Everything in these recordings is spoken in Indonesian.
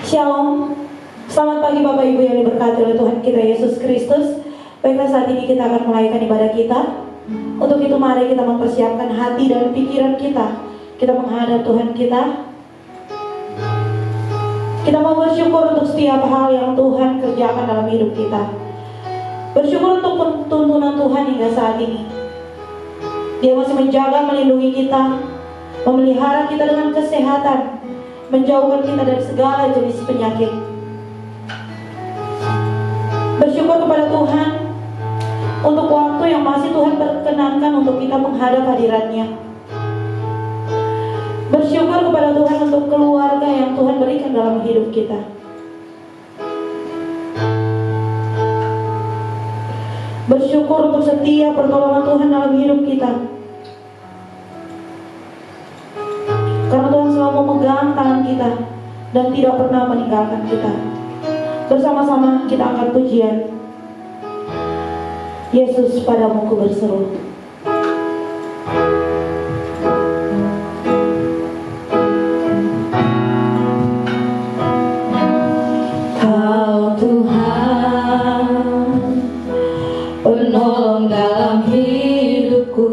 Shalom. Selamat pagi Bapak Ibu yang diberkati oleh Tuhan kita Yesus Kristus. Baiklah, saat ini kita akan menaikkan ibadah kita. Untuk itu mari kita mempersiapkan hati dan pikiran kita. Kita menghadap Tuhan kita. Kita mau bersyukur untuk setiap hal yang Tuhan kerjakan dalam hidup kita. Bersyukur untuk tuntunan Tuhan hingga saat ini. Dia masih menjaga, melindungi kita, memelihara kita dengan kesehatan, menjauhkan kita dari segala jenis penyakit. Bersyukur kepada Tuhan untuk waktu yang masih Tuhan perkenankan untuk kita menghadap hadirat-Nya. Bersyukur kepada Tuhan untuk keluarga yang Tuhan berikan dalam hidup kita. Bersyukur untuk setiap pertolongan Tuhan dalam hidup kita. Karena Tuhan selalu memegang tangan kita dan tidak pernah meninggalkan kita. Bersama-sama kita angkat pujian. Yesus, padamu ku berseru. Kau Tuhan, penolong dalam hidupku.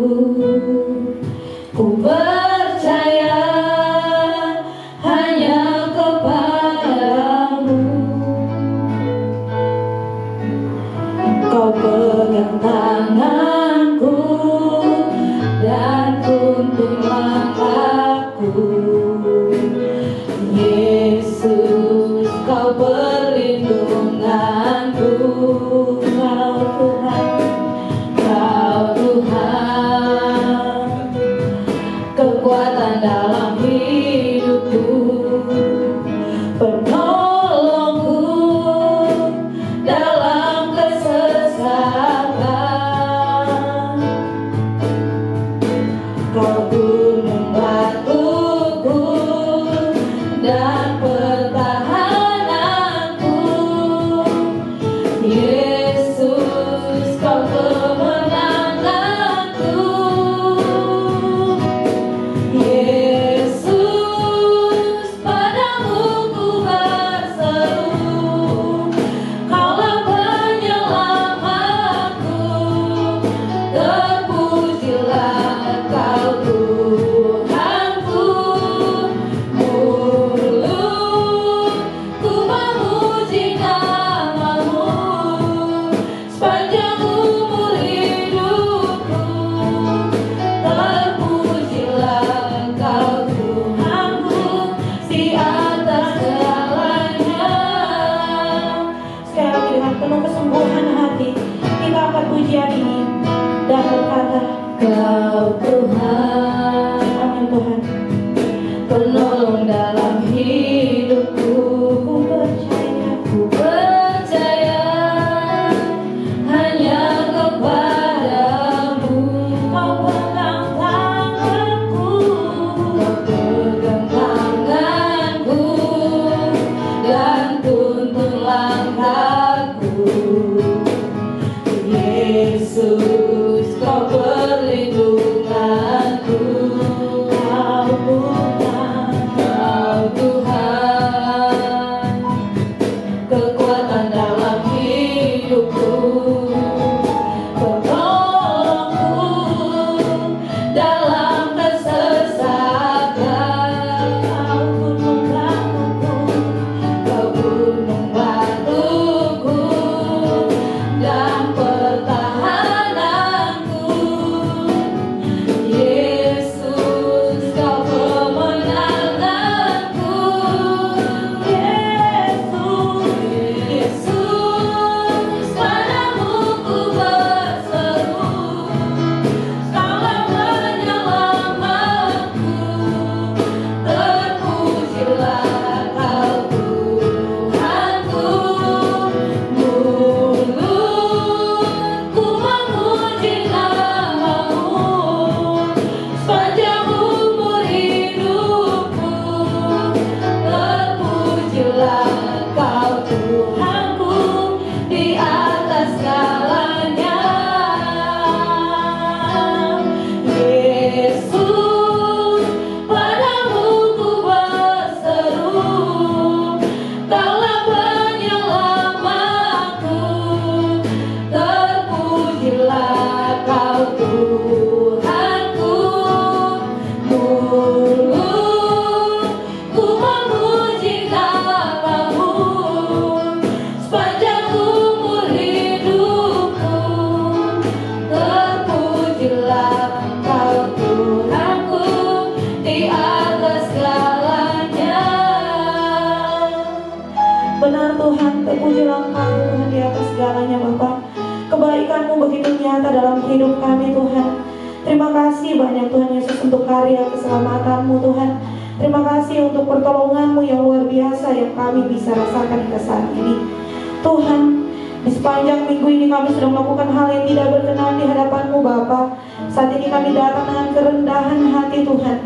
Ku percaya hanya kepadamu. Kau pegang tanganku dan tuntun langkahku. Yesus, kau perlindunganku. Kau Tuhan, kau Tuhan, kekuatan dalam hidupku, penolongku dalam kesesatan. Kau gunung batuku dan pertahananku. Yesus, kau kemenanganku. Yesus, padamu ku berseru. Kaulah penyelamatku. Terpujilah Engkau Tuhanku. Mulutku memuji namamu sepanjang umur hidupku. Terpujilah Engkau Tuhanku di atas segalanya. Sekali lagi dengan penuh kesungguhan hati kita akan pujian ini dan berkata, Kau Tuhan, amin Tuhan, penolong dalam hidupku. Ku percaya hanya kepadamu. Kau pegang tanganku. Kau pegang tanganku dan tuntun langkahku. Yesus, kau perlindunganku. memuji Engkau Tuhan di atas segalanya Bapa. Kebaikan-Mu begitu nyata dalam hidup kami Tuhan. Terima kasih banyak Tuhan Yesus untuk karya keselamatan-Mu Tuhan. Terima kasih untuk pertolongan-Mu yang luar biasa yang kami bisa rasakan hingga saat ini. Tuhan, di sepanjang minggu ini kami sudah melakukan hal yang tidak berkenan di hadapan-Mu Bapa. Saat ini kami datang dengan kerendahan hati Tuhan.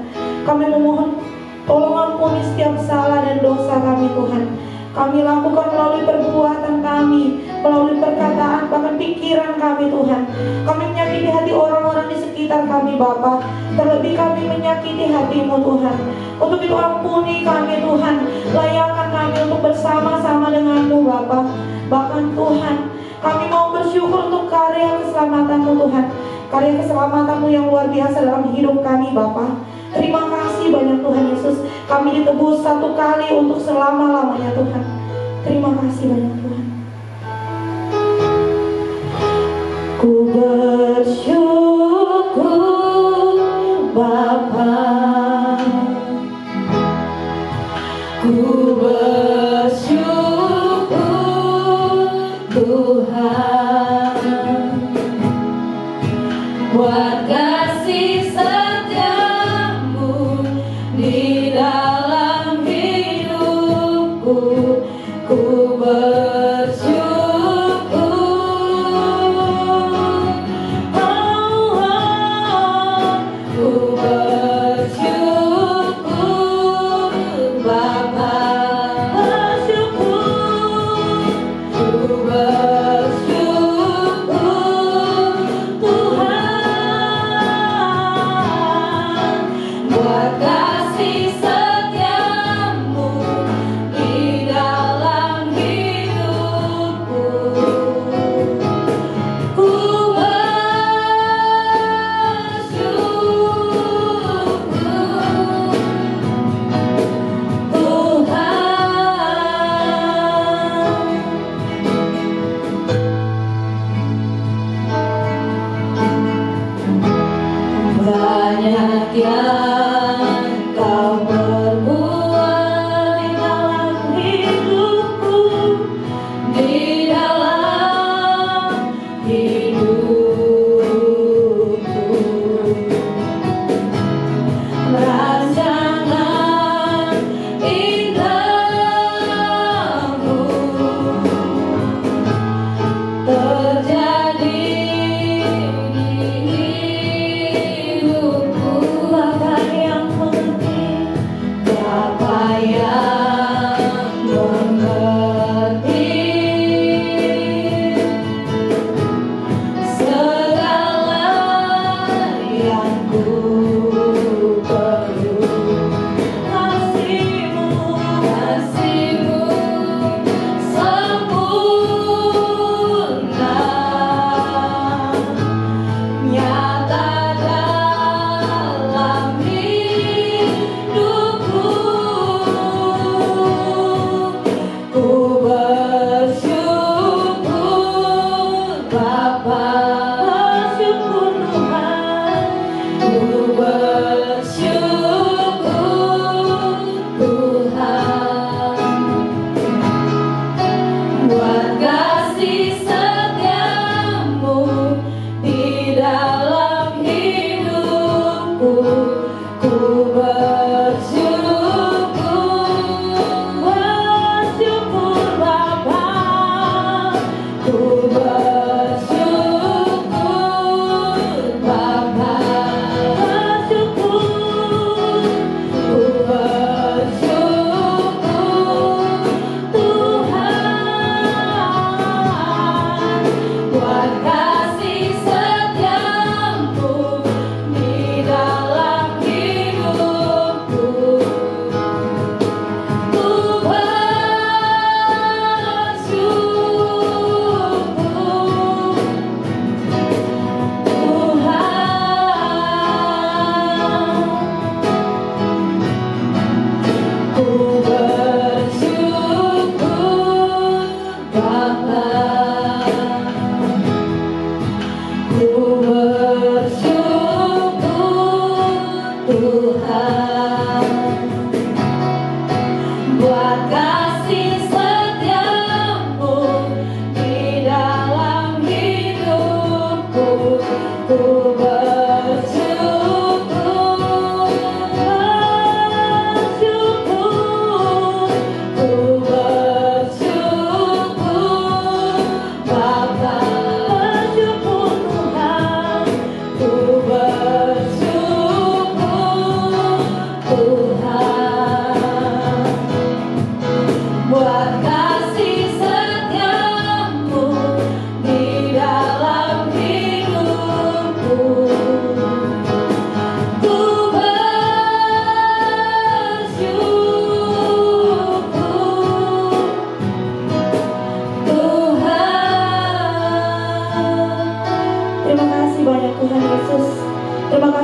Kami memohon tolong ampuni setiap salah dan dosa kami Tuhan. Kami lakukan melalui perbuatan kami, melalui perkataan, bahkan pikiran kami Tuhan. Kami menyakiti hati orang-orang di sekitar kami Bapa. Terlebih kami menyakiti hati-Mu Tuhan. Untuk itu ampuni kami Tuhan. Layakkan kami untuk bersama-sama dengan-Mu Bapa. Bahkan Tuhan, kami mau bersyukur untuk karya keselamatan-Mu Tuhan. Karya keselamatan-Mu yang luar biasa dalam hidup kami Bapa. Terima kasih banyak Tuhan Yesus. Kami ditebus satu kali untuk selama-lamanya Tuhan. Terima kasih banyak Tuhan. Ku bersyukur Bapa. Ku bersyukur Tuhan buat kasih setiamu di dalam hidupku. Ku bersyukur, ku bersyukur Bapa. Banyak yang Kau perbuat di dalam hidupku, di dalam hidupku. Rancangan indahmu terjadi di hidupku. Bapa yang mengerti, Bapa yang mengerti segala yang ku perlu. Kasih-Mu, kasih-Mu sempurna, nyata dalam hidupku. Ku bersyukur Bapa, bersyukur Tuhan. Ku bersyukur Tuhan buat kasih setiamu di dalam hidupku. Ku bersyukur Bapa. Ku bersyukur Bapa. Bersyukur, ku bersyukur Tuhan buat kasih setiamu di dalam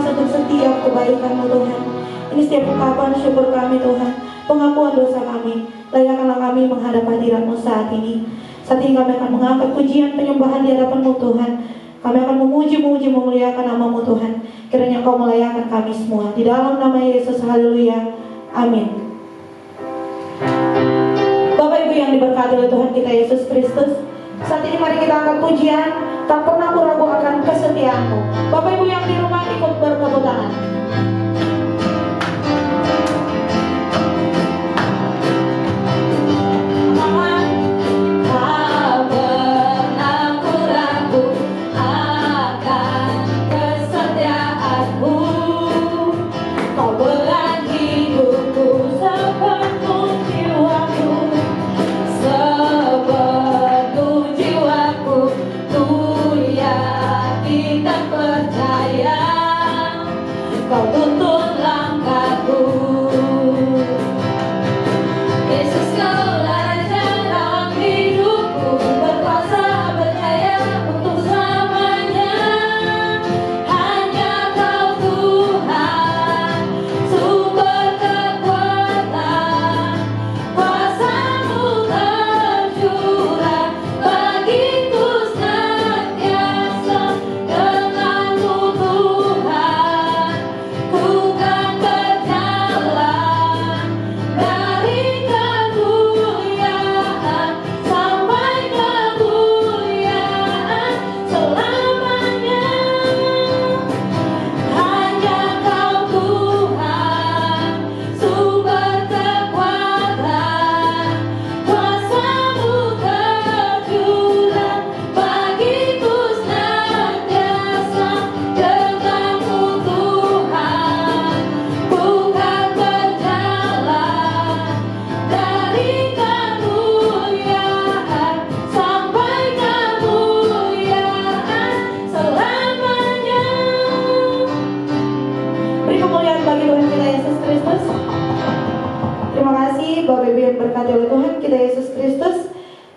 kasih untuk setiap kebaikan-Mu Tuhan. Ini setiap ungkapan syukur kami Tuhan, pengakuan dosa kami. Layakkanlah kami menghadap hadirat-Mu saat ini. Saat ini kami akan mengangkat pujian penyembahan di hadapan-Mu Tuhan. Kami akan memuji memuliakan nama-Mu Tuhan. Kiranya Engkau melayakkan kami semua. Di dalam nama Yesus, haleluya. Amin. Bapak Ibu yang diberkati oleh Tuhan kita Yesus Kristus, saat ini mari kita angkat pujian. Tak pernah aku ragu akan kesetiaan-Mu. Bapak Ibu yang di rumah ikut bertepuk tangan.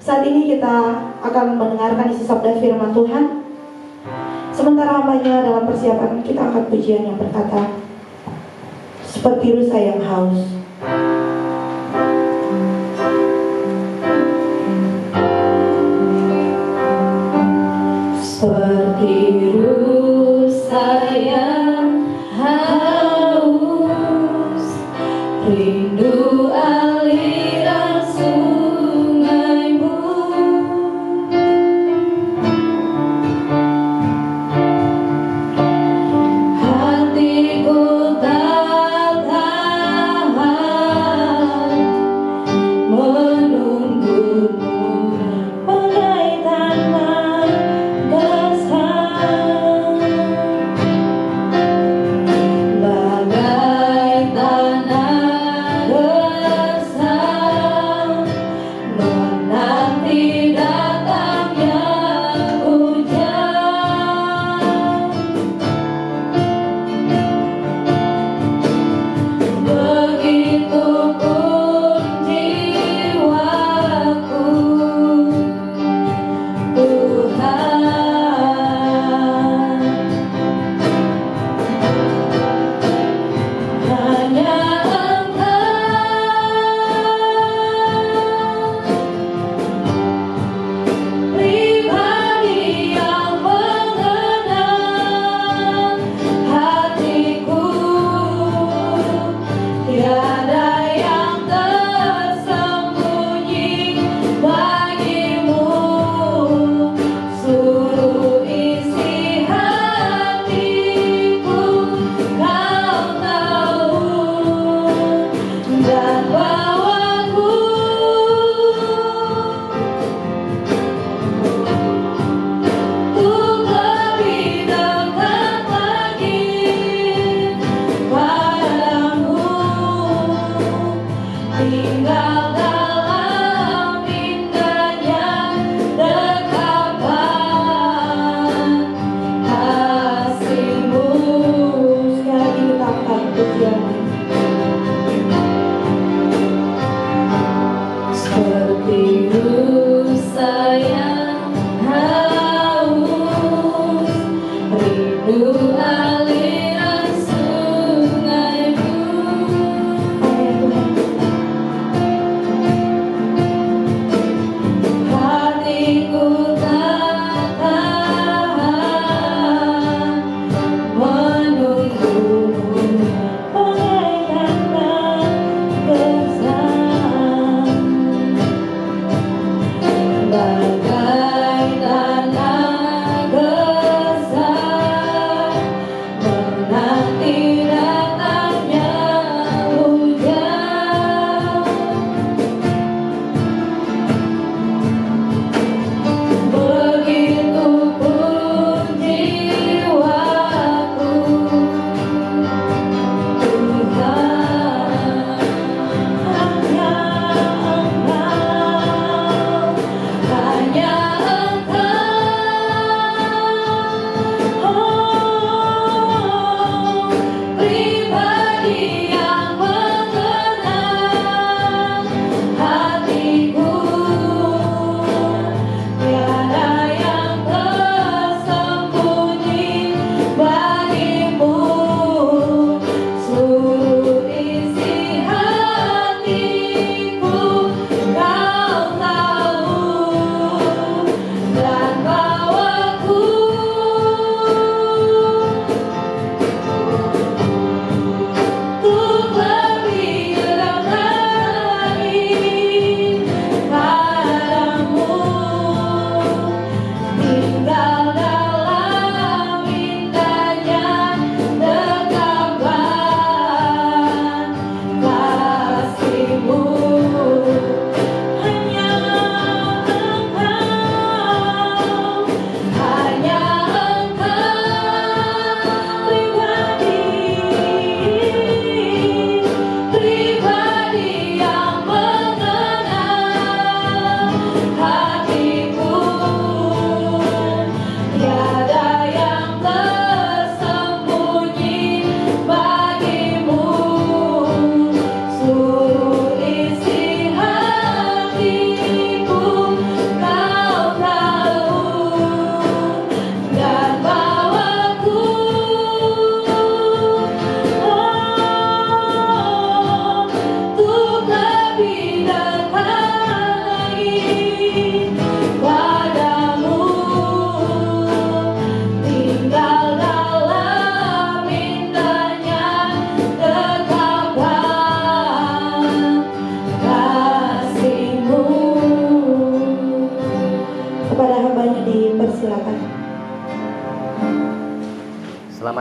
Saat ini kita akan mendengarkan isi sabda firman Tuhan. Sementara hambanya dalam persiapan, kita angkat pujian yang berkata, seperti rusa yang haus. Seperti rusa yang haus, rindu aliran sungai-Mu. Hatiku tak tahan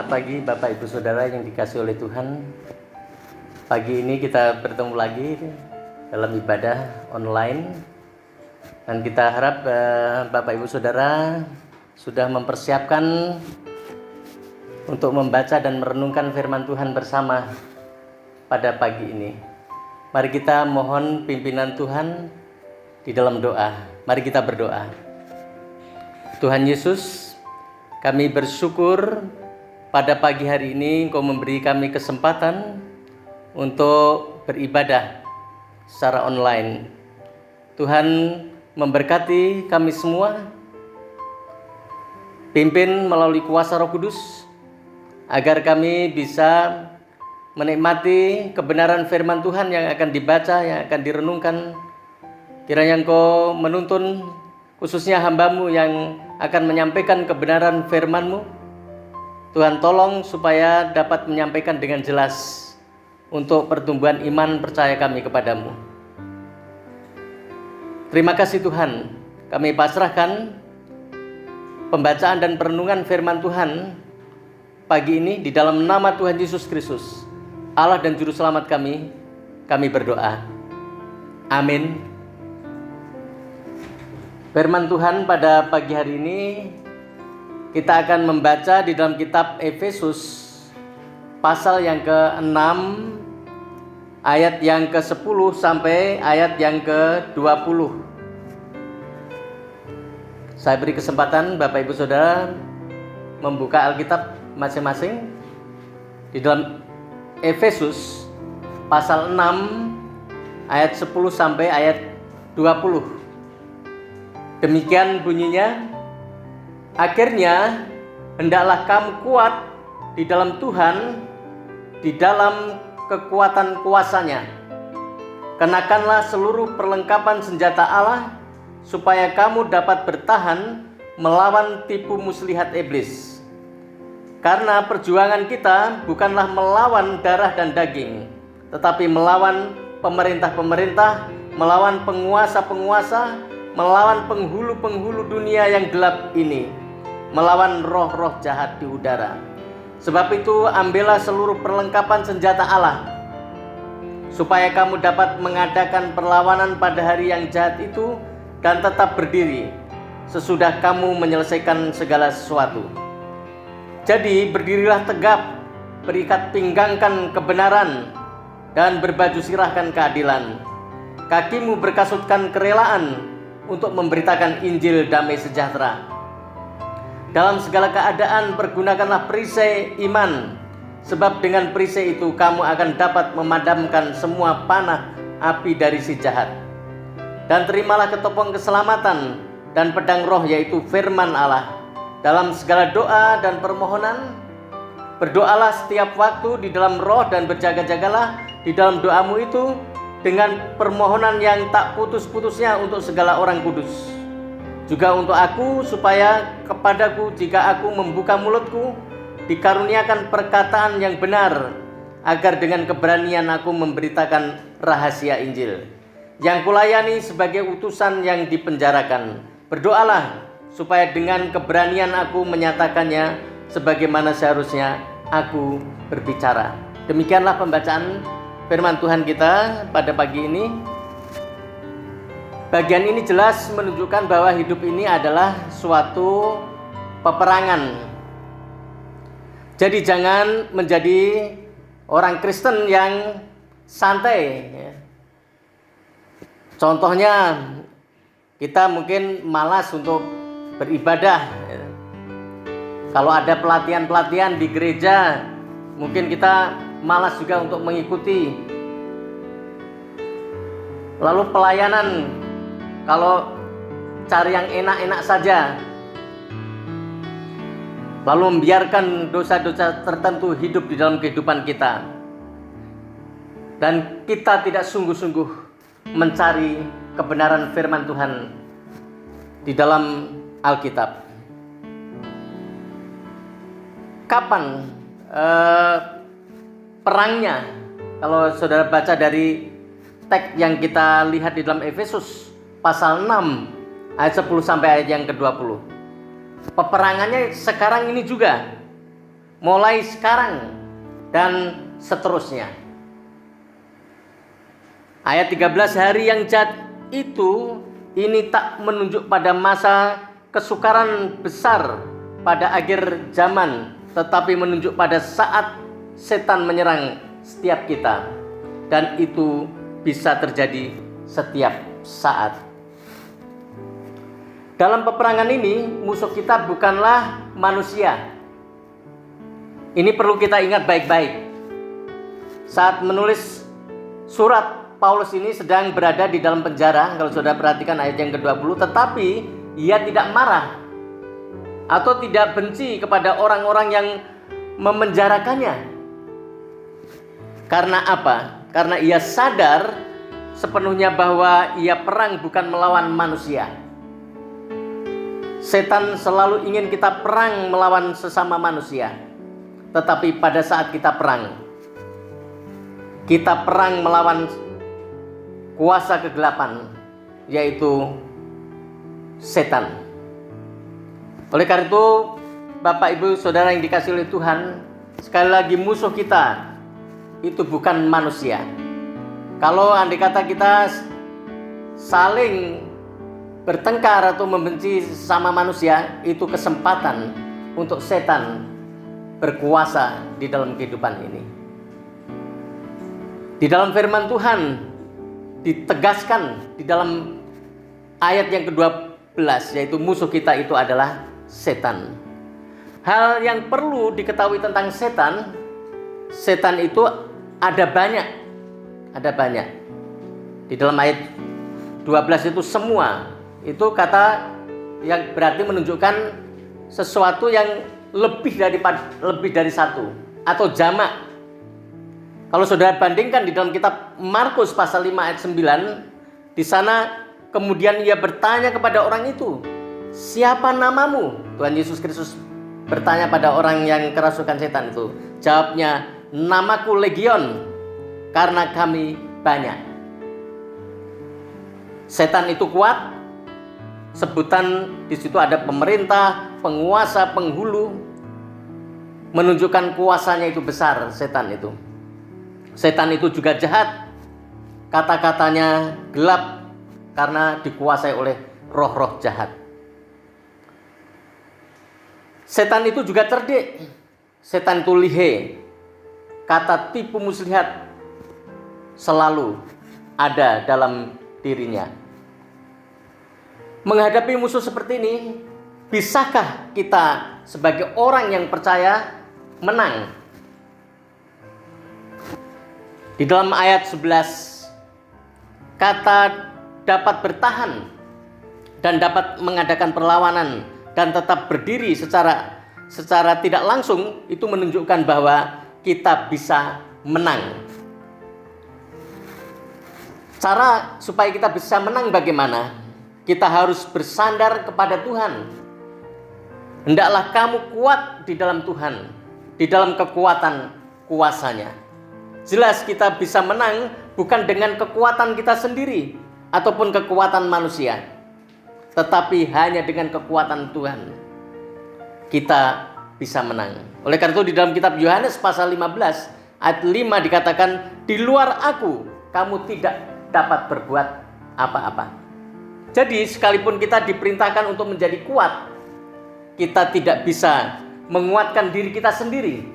Selamat pagi Bapak Ibu Saudara yang dikasihi oleh Tuhan. Pagi ini kita bertemu lagi dalam ibadah online. Dan kita harap Bapak Ibu Saudara sudah mempersiapkan untuk membaca dan merenungkan firman Tuhan bersama pada pagi ini. Mari kita mohon pimpinan Tuhan di dalam doa. Mari kita berdoa. Tuhan Yesus, kami bersyukur pada pagi hari ini Engkau memberi kami kesempatan untuk beribadah secara online. Tuhan memberkati kami semua, pimpin melalui kuasa Roh Kudus, agar kami bisa menikmati kebenaran firman Tuhan yang akan dibaca, yang akan direnungkan. Kiranya Engkau menuntun khususnya hamba-Mu yang akan menyampaikan kebenaran firman-Mu. Tuhan tolong supaya dapat menyampaikan dengan jelas untuk pertumbuhan iman percaya kami kepadamu. Terima kasih Tuhan, kami pasrahkan pembacaan dan perenungan firman Tuhan pagi ini di dalam nama Tuhan Yesus Kristus, Allah dan Juru Selamat kami berdoa. Amin. Firman Tuhan pada pagi hari ini kita akan membaca di dalam kitab Efesus pasal yang ke-6 ayat yang ke-10 sampai ayat yang ke-20. Saya beri kesempatan Bapak Ibu Saudara membuka Alkitab masing-masing di dalam Efesus pasal 6 ayat 10 sampai ayat 20. Demikian bunyinya, akhirnya hendaklah kamu kuat di dalam Tuhan, di dalam kekuatan kuasa-Nya. Kenakanlah seluruh perlengkapan senjata Allah, supaya kamu dapat bertahan melawan tipu muslihat iblis. Karena perjuangan kita bukanlah melawan darah dan daging, tetapi melawan pemerintah-pemerintah, melawan penguasa-penguasa, melawan penghulu-penghulu dunia yang gelap ini, melawan roh-roh jahat di udara. Sebab itu ambillah seluruh perlengkapan senjata Allah, supaya kamu dapat mengadakan perlawanan pada hari yang jahat itu dan tetap berdiri sesudah kamu menyelesaikan segala sesuatu. Jadi berdirilah tegap, berikat pinggangkan kebenaran, dan berbaju sirahkan keadilan. Kakimu berkasutkan kerelaan untuk memberitakan Injil damai sejahtera. Dalam segala keadaan pergunakanlah perisai iman, sebab dengan perisai itu kamu akan dapat memadamkan semua panah api dari si jahat. Dan terimalah ketopong keselamatan dan pedang roh, yaitu firman Allah. Dalam segala doa dan permohonan, berdoalah setiap waktu di dalam roh, dan berjaga-jagalah di dalam doamu itu dengan permohonan yang tak putus-putusnya untuk segala orang kudus. Juga untuk aku, supaya kepadaku jika aku membuka mulutku, dikaruniakan perkataan yang benar, agar dengan keberanian aku memberitakan rahasia Injil, yang kulayani sebagai utusan yang dipenjarakan. Berdoalah supaya dengan keberanian aku menyatakannya sebagaimana seharusnya aku berbicara. Demikianlah pembacaan firman Tuhan kita pada pagi ini. Bagian ini jelas menunjukkan bahwa hidup ini adalah suatu peperangan. Jadi jangan menjadi orang Kristen yang santai. Contohnya, kita mungkin malas untuk beribadah. Kalau ada pelatihan-pelatihan di gereja, mungkin kita malas juga untuk mengikuti. Lalu pelayanan, kalau cari yang enak-enak saja, lalu membiarkan dosa-dosa tertentu hidup di dalam kehidupan kita, dan kita tidak sungguh-sungguh mencari kebenaran firman Tuhan di dalam Alkitab. Kapan perangnya? Kalau saudara baca dari teks yang kita lihat di dalam Efesus pasal 6 ayat 10 sampai ayat yang ke-20. Peperangannya sekarang ini juga. mulai sekarang, dan seterusnya. Ayat 13, hari yang jahat itu ini tak menunjuk pada masa kesukaran besar pada akhir zaman, tetapi menunjuk pada saat setan menyerang setiap kita, dan itu bisa terjadi setiap saat. Dalam peperangan ini, musuh kita bukanlah manusia. Ini perlu kita ingat baik-baik. Saat menulis surat, Paulus ini sedang berada di dalam penjara. Kalau saudara perhatikan ayat yang ke-20, tetapi ia tidak marah atau tidak benci kepada orang-orang yang memenjarakannya. Karena apa? Karena ia sadar sepenuhnya bahwa ia perang bukan melawan manusia. Setan selalu ingin kita perang melawan sesama manusia. Tetapi pada saat kita perang melawan kuasa kegelapan, yaitu setan. Oleh karena itu, Bapak Ibu Saudara yang dikasihi oleh Tuhan, sekali lagi musuh kita itu bukan manusia. Kalau andai kata kita saling bertengkar atau membenci sesama manusia, itu kesempatan untuk setan berkuasa di dalam kehidupan ini. Di dalam firman Tuhan ditegaskan di dalam ayat yang ke-12, yaitu musuh kita itu adalah setan. Hal yang perlu diketahui tentang setan itu ada banyak. Di dalam ayat 12 itu semua, itu kata yang berarti menunjukkan sesuatu yang lebih dari satu atau jamak. Kalau saudara bandingkan di dalam kitab Markus pasal 5 ayat 9, di sana kemudian ia bertanya kepada orang itu, "Siapa namamu?" Tuhan Yesus Kristus bertanya pada orang yang kerasukan setan itu. Jawabnya, "Namaku Legion, karena kami banyak." Setan itu kuat. Sebutan di situ ada pemerintah, penguasa, penghulu, menunjukkan kuasanya itu besar. Setan itu juga jahat. Kata-katanya gelap karena dikuasai oleh roh-roh jahat. Setan itu juga cerdik. Setan itu lihe. Kata tipu muslihat selalu ada dalam dirinya. Menghadapi musuh seperti ini, bisakah kita sebagai orang yang percaya menang? Di dalam ayat 11, kata dapat bertahan dan dapat mengadakan perlawanan dan tetap berdiri secara tidak langsung, itu menunjukkan bahwa kita bisa menang. Cara supaya kita bisa menang bagaimana? Kita harus bersandar kepada Tuhan. Hendaklah kamu kuat di dalam Tuhan, di dalam kekuatan kuasanya. Jelas kita bisa menang bukan dengan kekuatan kita sendiri ataupun kekuatan manusia, tetapi hanya dengan kekuatan Tuhan kita bisa menang. Oleh karena itu di dalam kitab Yohanes pasal 15 ayat 5 dikatakan, "Di luar aku kamu tidak dapat berbuat apa-apa." Jadi sekalipun kita diperintahkan untuk menjadi kuat, kita tidak bisa menguatkan diri kita sendiri.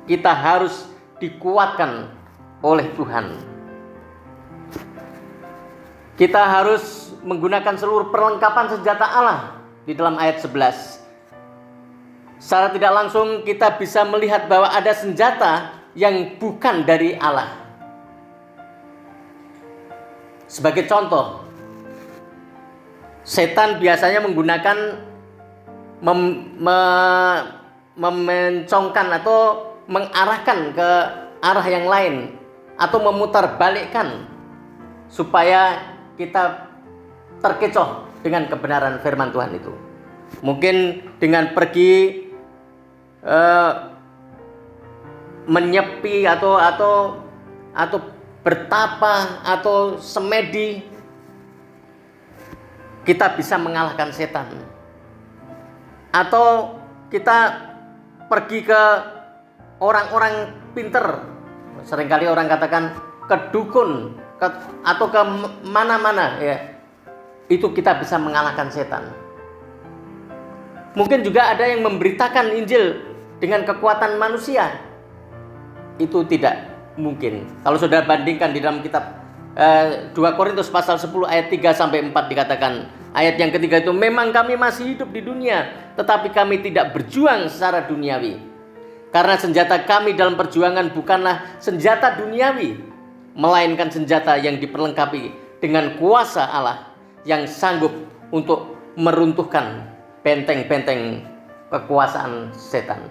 Kita harus dikuatkan oleh Tuhan. Kita harus menggunakan seluruh perlengkapan senjata Allah di dalam ayat 11. Secara tidak langsung kita bisa melihat bahwa ada senjata yang bukan dari Allah. Sebagai contoh, setan biasanya menggunakan memencongkan atau mengarahkan ke arah yang lain atau memutar balikkan supaya kita terkecoh dengan kebenaran firman Tuhan itu. Mungkin dengan pergi menyepi atau bertapa atau semedi, kita bisa mengalahkan setan. Atau kita pergi ke orang-orang pinter, seringkali orang katakan ke dukun, atau ke mana-mana ya, itu kita bisa mengalahkan setan. Mungkin juga ada yang memberitakan Injil dengan kekuatan manusia. Itu tidak mungkin. Kalau saudara bandingkan di dalam kitab 2 Korintus pasal 10 ayat 3 sampai 4 dikatakan, ayat yang ketiga itu, memang kami masih hidup di dunia, tetapi kami tidak berjuang secara duniawi. Karena senjata kami dalam perjuangan bukanlah senjata duniawi, melainkan senjata yang diperlengkapi dengan kuasa Allah yang sanggup untuk meruntuhkan benteng-benteng kekuasaan setan.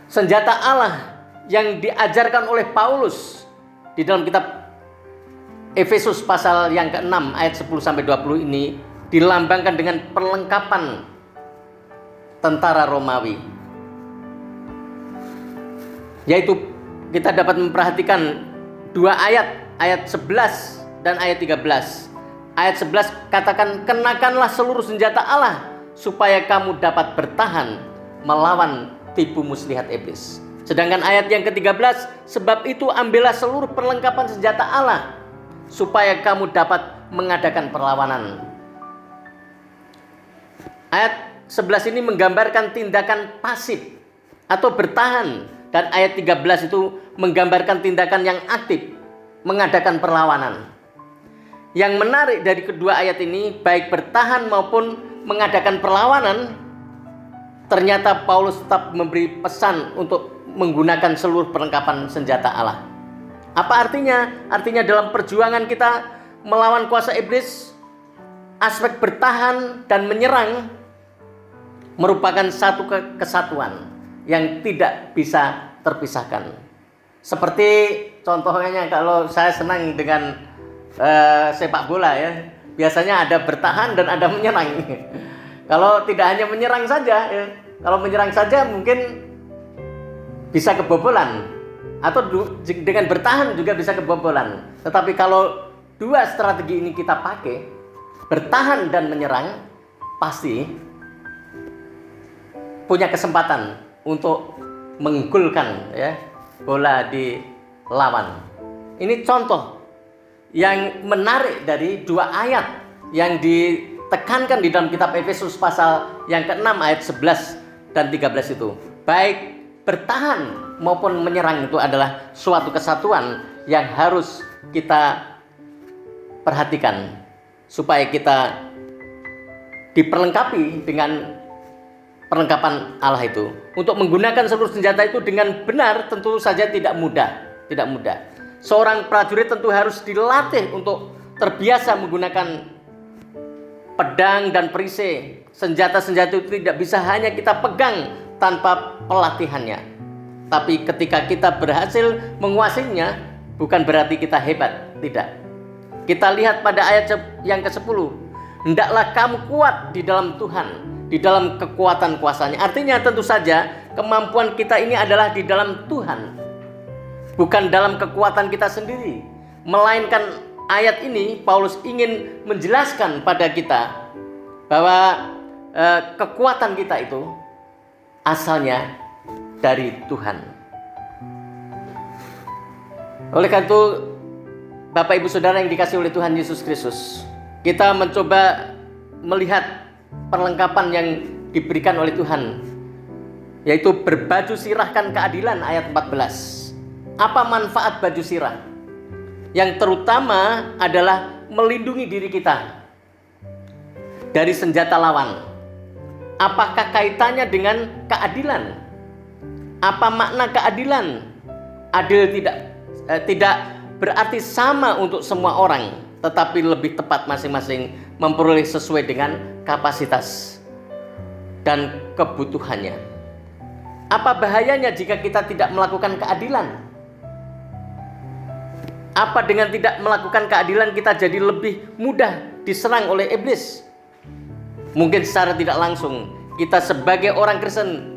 Senjata Allah yang diajarkan oleh Paulus di dalam kitab Efesus pasal yang ke-6 ayat 10 sampai 20 ini dilambangkan dengan perlengkapan tentara Romawi. Yaitu kita dapat memperhatikan dua ayat 11 dan ayat 13. Ayat 11 katakan, kenakanlah seluruh senjata Allah supaya kamu dapat bertahan melawan tipu muslihat iblis. Sedangkan ayat yang ke-13, sebab itu ambillah seluruh perlengkapan senjata Allah supaya kamu dapat mengadakan perlawanan. Ayat 11 ini menggambarkan tindakan pasif atau bertahan, dan ayat 13 itu menggambarkan tindakan yang aktif, mengadakan perlawanan. Yang menarik dari kedua ayat ini, baik bertahan maupun mengadakan perlawanan, ternyata Paulus tetap memberi pesan untuk menggunakan seluruh perlengkapan senjata Allah. Apa artinya? Artinya dalam perjuangan kita melawan kuasa iblis, aspek bertahan dan menyerang merupakan satu kesatuan yang tidak bisa terpisahkan. Seperti contohnya kalau saya senang dengan sepak bola ya, biasanya ada bertahan dan ada menyerang. Kalau tidak hanya menyerang saja ya, kalau menyerang saja mungkin bisa kebobolan, atau dengan bertahan juga bisa kebobolan. Tetapi kalau dua strategi ini kita pakai, bertahan dan menyerang, pasti punya kesempatan untuk menggolkan ya bola di lawan. Ini contoh yang menarik dari dua ayat yang ditekankan di dalam kitab Efesus pasal yang ke-6 ayat 11 dan 13 itu. Baik bertahan maupun menyerang itu adalah suatu kesatuan yang harus kita perhatikan supaya kita diperlengkapi dengan perlengkapan Allah itu. Untuk menggunakan seluruh senjata itu dengan benar tentu saja tidak mudah. Seorang prajurit tentu harus dilatih untuk terbiasa menggunakan pedang dan perisai. Senjata-senjata itu tidak bisa hanya kita pegang tanpa pelatihannya. Tapi ketika kita berhasil menguasainya, bukan berarti kita hebat, tidak. Kita lihat pada ayat yang ke-10, hendaklah kamu kuat di dalam Tuhan, di dalam kekuatan kuasanya. Artinya tentu saja kemampuan kita ini adalah di dalam Tuhan, bukan dalam kekuatan kita sendiri. Melainkan ayat ini Paulus ingin menjelaskan pada kita bahwa kekuatan kita itu asalnya dari Tuhan. Oleh karena itu, Bapak Ibu Saudara yang dikasihi oleh Tuhan Yesus Kristus, kita mencoba melihat perlengkapan yang diberikan oleh Tuhan, yaitu berbaju sirahkan keadilan ayat 14. Apa manfaat baju sirah? Yang terutama adalah melindungi diri kita dari senjata lawan. Apakah kaitannya dengan keadilan? Apa makna keadilan? Adil tidak berarti sama untuk semua orang, tetapi lebih tepat masing-masing memperoleh sesuai dengan kapasitas dan kebutuhannya. Apa bahayanya jika kita tidak melakukan keadilan? Apa dengan tidak melakukan keadilan kita jadi lebih mudah diserang oleh iblis? Mungkin secara tidak langsung kita sebagai orang Kristen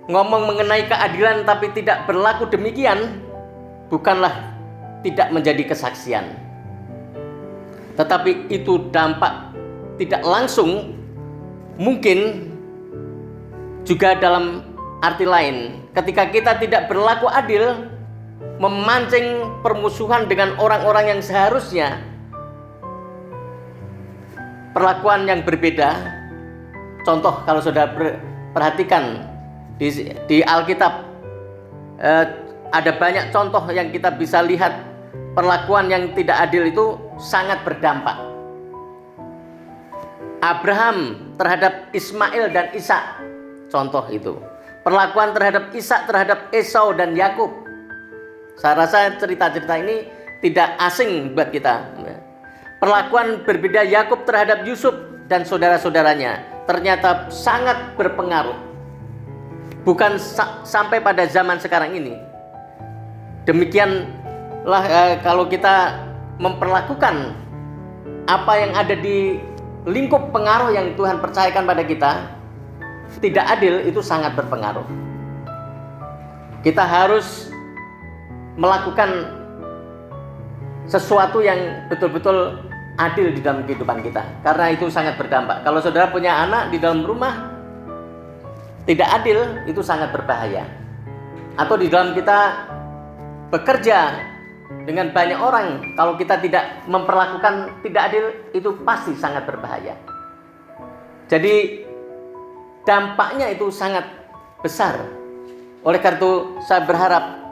ngomong mengenai keadilan tapi tidak berlaku demikian, bukanlah tidak menjadi kesaksian. Tetapi itu dampak tidak langsung mungkin juga dalam arti lain, ketika kita tidak berlaku adil, memancing permusuhan dengan orang-orang yang seharusnya perlakuan yang berbeda. Contoh, kalau saudara perhatikan di Alkitab, ada banyak contoh yang kita bisa lihat perlakuan yang tidak adil itu sangat berdampak. Abraham terhadap Ismail dan Ishak, contoh itu. Perlakuan terhadap Ishak terhadap Esau dan Yakub. Saya rasa cerita-cerita ini tidak asing buat kita. Perlakuan berbeda Yakub terhadap Yusuf dan saudara-saudaranya ternyata sangat berpengaruh. Bukan sampai pada zaman sekarang ini. Demikianlah kalau kita memperlakukan apa yang ada di lingkup pengaruh yang Tuhan percayakan pada kita, tidak adil, itu sangat berpengaruh. Kita harus melakukan sesuatu yang betul-betul adil di dalam kehidupan kita, karena itu sangat berdampak. Kalau saudara punya anak di dalam rumah tidak adil, itu sangat berbahaya. Atau di dalam kita bekerja dengan banyak orang, kalau kita tidak memperlakukan tidak adil, itu pasti sangat berbahaya. Jadi dampaknya itu sangat besar. Oleh karena itu saya berharap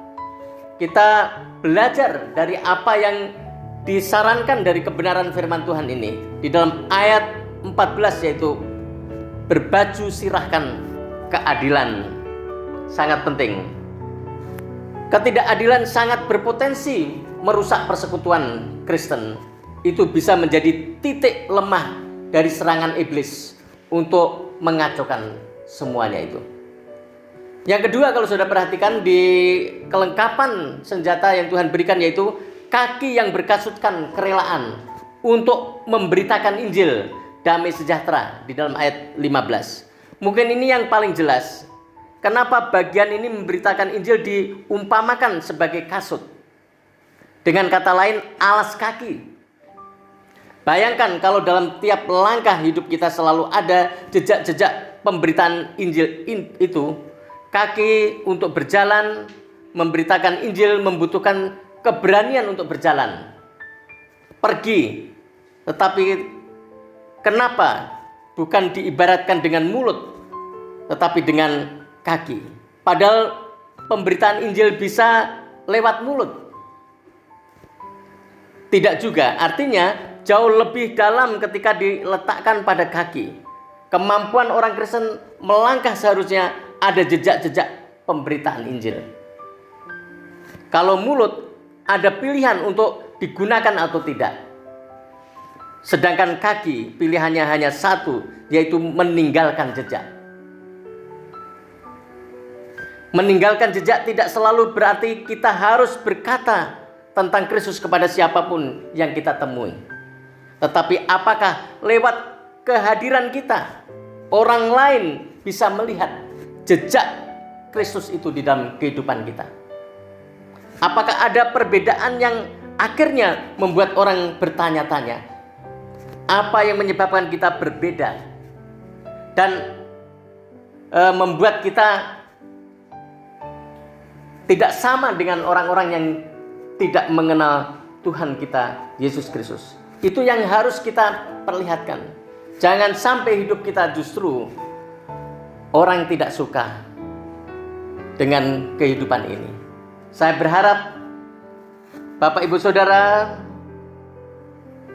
kita belajar dari apa yang disarankan dari kebenaran firman Tuhan ini di dalam ayat 14, yaitu berbaju sirahkan keadilan. Sangat penting. Ketidakadilan sangat berpotensi merusak persekutuan Kristen. Itu bisa menjadi titik lemah dari serangan iblis untuk mengacaukan semuanya itu. Yang kedua, kalau sudah perhatikan di kelengkapan senjata yang Tuhan berikan, yaitu kaki yang berkasutkan kerelaan untuk memberitakan Injil damai sejahtera di dalam ayat 15. Mungkin ini yang paling jelas. Kenapa bagian ini memberitakan Injil diumpamakan sebagai kasut? Dengan kata lain, alas kaki. Bayangkan kalau dalam tiap langkah hidup kita selalu ada jejak-jejak pemberitaan Injil itu. Kaki untuk berjalan, memberitakan Injil membutuhkan keberanian untuk berjalan, pergi. Tetapi kenapa bukan diibaratkan dengan mulut, tetapi dengan kaki? Padahal pemberitaan Injil bisa lewat mulut. Tidak juga, artinya jauh lebih dalam ketika diletakkan pada kaki. Kemampuan orang Kristen melangkah seharusnya ada jejak-jejak pemberitaan Injil. Kalau mulut ada pilihan untuk digunakan atau tidak. Sedangkan kaki pilihannya hanya satu, yaitu meninggalkan jejak. Meninggalkan jejak tidak selalu berarti kita harus berkata tentang Kristus kepada siapapun yang kita temui. Tetapi apakah lewat kehadiran kita orang lain bisa melihat jejak Kristus itu di dalam kehidupan kita? Apakah ada perbedaan yang akhirnya membuat orang bertanya-tanya, apa yang menyebabkan kita berbeda dan membuat kita tidak sama dengan orang-orang yang tidak mengenal Tuhan kita Yesus Kristus? Itu yang harus kita perlihatkan. Jangan sampai hidup kita justru orang tidak suka dengan kehidupan ini. Saya berharap Bapak Ibu Saudara,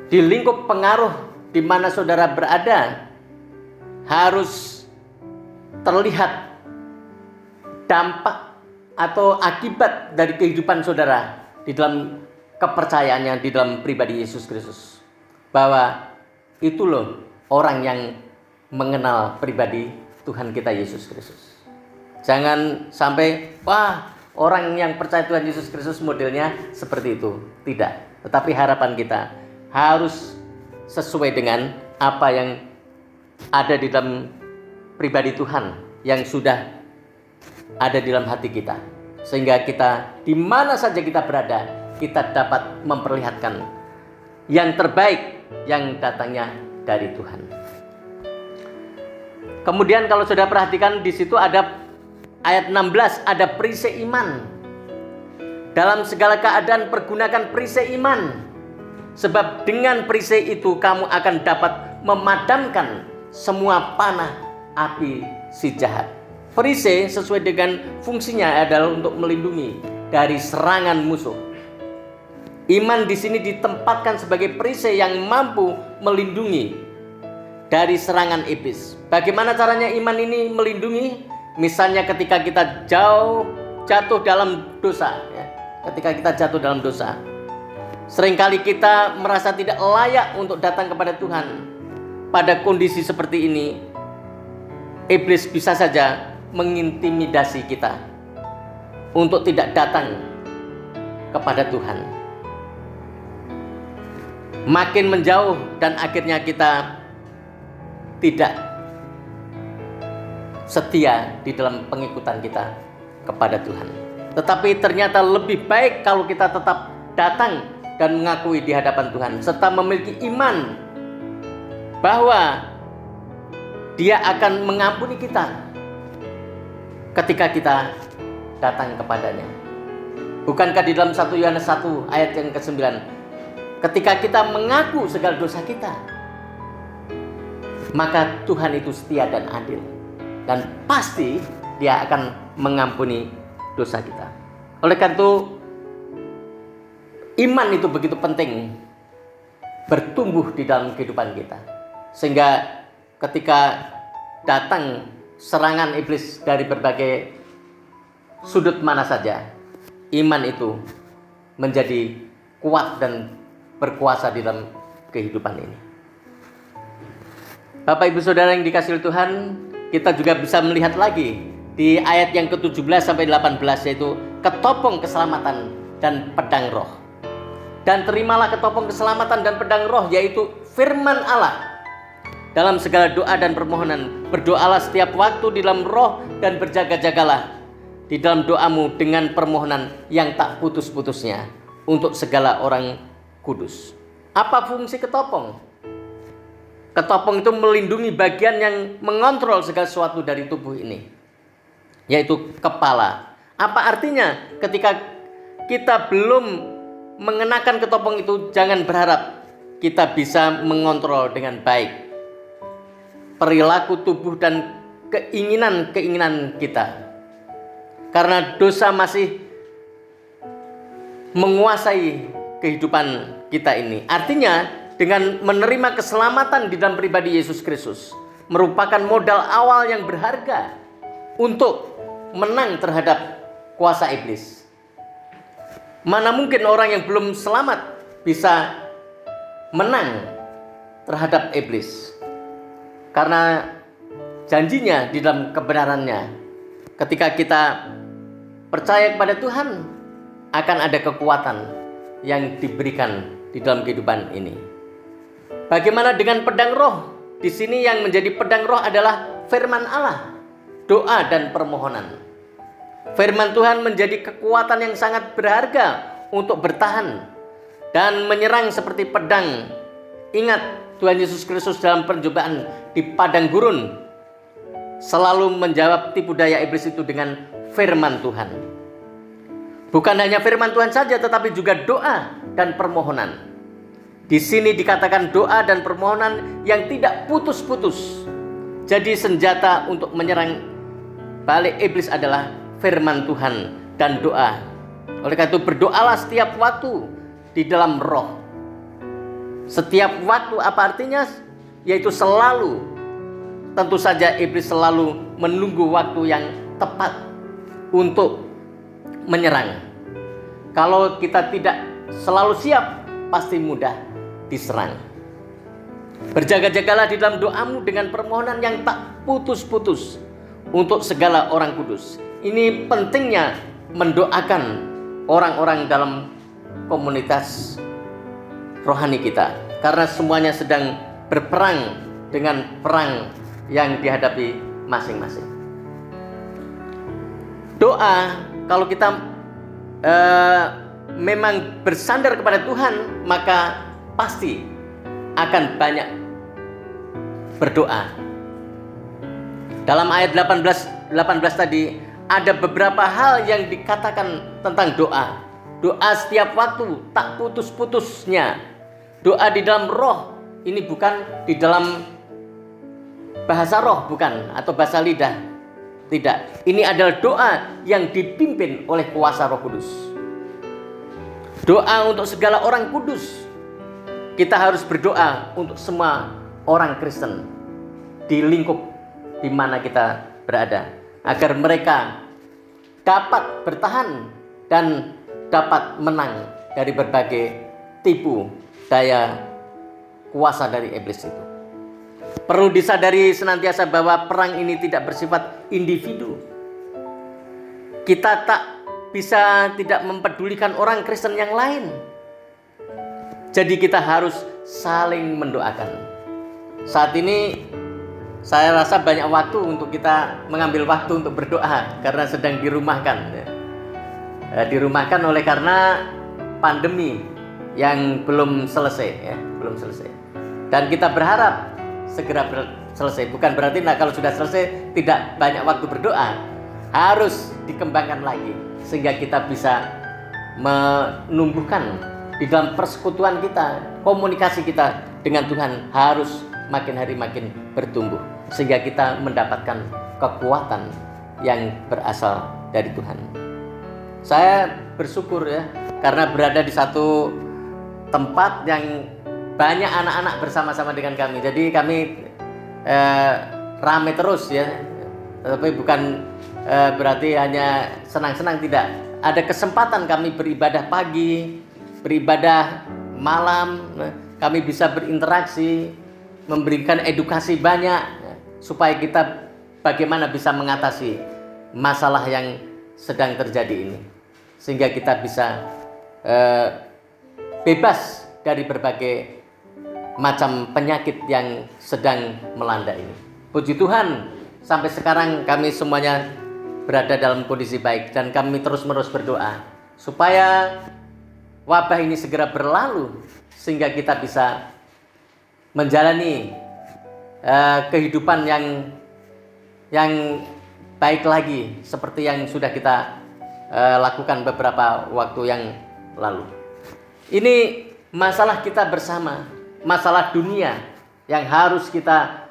di lingkup pengaruh di mana saudara berada, harus terlihat dampak atau akibat dari kehidupan saudara di dalam kepercayaannya di dalam pribadi Yesus Kristus. Bahwa itu loh orang yang mengenal pribadi Tuhan kita Yesus Kristus. Jangan sampai, wah, orang yang percaya Tuhan Yesus Kristus modelnya seperti itu. Tidak. Tetapi harapan kita harus sesuai dengan apa yang ada di dalam pribadi Tuhan yang sudah ada di dalam hati kita. Sehingga kita, di mana saja kita berada, kita dapat memperlihatkan yang terbaik yang datangnya dari Tuhan. Kemudian kalau saudara perhatikan di situ ada ayat 16, ada perisai iman. Dalam segala keadaan pergunakan perisai iman, sebab dengan perisai itu kamu akan dapat memadamkan semua panah api si jahat. Perisai sesuai dengan fungsinya adalah untuk melindungi dari serangan musuh. Iman di sini ditempatkan sebagai perisai yang mampu melindungi dari serangan iblis. Bagaimana caranya iman ini melindungi? Misalnya ketika kita jatuh dalam dosa, ya. Ketika kita jatuh dalam dosa, seringkali kita merasa tidak layak untuk datang kepada Tuhan. Pada kondisi seperti ini, iblis bisa saja mengintimidasi kita untuk tidak datang kepada Tuhan. Makin menjauh dan akhirnya kita tidak setia di dalam pengikutan kita kepada Tuhan. Tetapi ternyata lebih baik kalau kita tetap datang dan mengakui di hadapan Tuhan, serta memiliki iman bahwa Dia akan mengampuni kita ketika kita datang kepadanya. Bukankah di dalam 1 Yohanes 1 ayat yang ke-9, ketika kita mengaku segala dosa kita, maka Tuhan itu setia dan adil, dan pasti Dia akan mengampuni dosa kita. Oleh karena itu, iman itu begitu penting bertumbuh di dalam kehidupan kita, sehingga ketika datang serangan iblis dari berbagai sudut mana saja, iman itu menjadi kuat dan berkuasa di dalam kehidupan ini. Bapak Ibu Saudara yang dikasihi Tuhan, kita juga bisa melihat lagi di ayat yang ke-17 sampai 18, yaitu ketopong keselamatan dan pedang roh. Dan terimalah ketopong keselamatan dan pedang roh, yaitu firman Allah. Dalam segala doa dan permohonan, berdoalah setiap waktu di dalam roh dan berjaga-jagalah di dalam doamu dengan permohonan yang tak putus-putusnya untuk segala orang kudus. Apa fungsi ketopong? Ketopong itu melindungi bagian yang mengontrol segala sesuatu dari tubuh ini, yaitu kepala. Apa artinya? Ketika kita belum mengenakan ketopong itu, jangan berharap kita bisa mengontrol dengan baik perilaku tubuh dan keinginan-keinginan kita, karena dosa masih menguasai kehidupan kita ini. Artinya, dengan menerima keselamatan di dalam pribadi Yesus Kristus merupakan modal awal yang berharga untuk menang terhadap kuasa iblis. Mana mungkin orang yang belum selamat bisa menang terhadap iblis, karena janjinya di dalam kebenarannya. Ketika kita percaya kepada Tuhan, akan ada kekuatan yang diberikan di dalam kehidupan ini. Bagaimana dengan pedang roh? Di sini yang menjadi pedang roh adalah firman Allah, doa dan permohonan. Firman Tuhan menjadi kekuatan yang sangat berharga untuk bertahan dan menyerang seperti pedang. Ingat, Tuhan Yesus Kristus dalam percobaan di padang gurun selalu menjawab tipu daya iblis itu dengan firman Tuhan. Bukan hanya firman Tuhan saja, tetapi juga doa dan permohonan. Di sini dikatakan doa dan permohonan yang tidak putus-putus. Jadi senjata untuk menyerang balik iblis adalah firman Tuhan dan doa. Oleh karena itu, berdoalah setiap waktu di dalam roh. Setiap waktu apa artinya? Yaitu selalu. Tentu saja iblis selalu menunggu waktu yang tepat untuk menyerang. Kalau kita tidak selalu siap, pasti mudah diserang. Berjaga-jagalah di dalam doamu dengan permohonan yang tak putus-putus untuk segala orang kudus. Ini pentingnya mendoakan orang-orang dalam komunitas rohani kita, karena semuanya sedang berperang dengan perang yang dihadapi masing-masing. Doa, kalau kita memang bersandar kepada Tuhan, maka pasti akan banyak berdoa. Dalam ayat 18 tadi ada beberapa hal yang dikatakan tentang doa. Doa setiap waktu, tak putus-putusnya. Doa di dalam roh, ini bukan di dalam bahasa roh, bukan, atau bahasa lidah. Tidak, ini adalah doa yang dipimpin oleh kuasa Roh Kudus. Doa untuk segala orang kudus. Kita harus berdoa untuk semua orang Kristen di lingkup di mana kita berada, agar mereka dapat bertahan dan dapat menang dari berbagai tipu daya kuasa dari iblis itu. Perlu disadari senantiasa bahwa perang ini tidak bersifat individu. Kita tak bisa tidak mempedulikan orang Kristen yang lain. Jadi kita harus saling mendoakan. Saat ini saya rasa banyak waktu untuk kita mengambil waktu untuk berdoa karena sedang dirumahkan. Dirumahkan oleh karena pandemi yang belum selesai, belum selesai. Dan kita berharap segera selesai. Bukan berarti kalau sudah selesai tidak banyak waktu berdoa. Harus dikembangkan lagi sehingga kita bisa menumbuhkan di dalam persekutuan kita, komunikasi kita dengan Tuhan harus makin hari makin bertumbuh sehingga kita mendapatkan kekuatan yang berasal dari Tuhan. Saya bersyukur karena berada di satu tempat yang banyak anak-anak bersama-sama dengan kami. Jadi kami rame terus tapi bukan berarti hanya senang-senang, tidak. Ada kesempatan kami beribadah pagi, beribadah malam, kami bisa berinteraksi, memberikan edukasi banyak supaya kita bagaimana bisa mengatasi masalah yang sedang terjadi ini, sehingga kita bisa bebas dari berbagai macam penyakit yang sedang melanda ini. Puji Tuhan, sampai sekarang kami semuanya berada dalam kondisi baik dan kami terus-menerus berdoa supaya wabah ini segera berlalu sehingga kita bisa menjalani kehidupan yang baik lagi seperti yang sudah kita lakukan beberapa waktu yang lalu. Ini masalah kita bersama, masalah dunia yang harus kita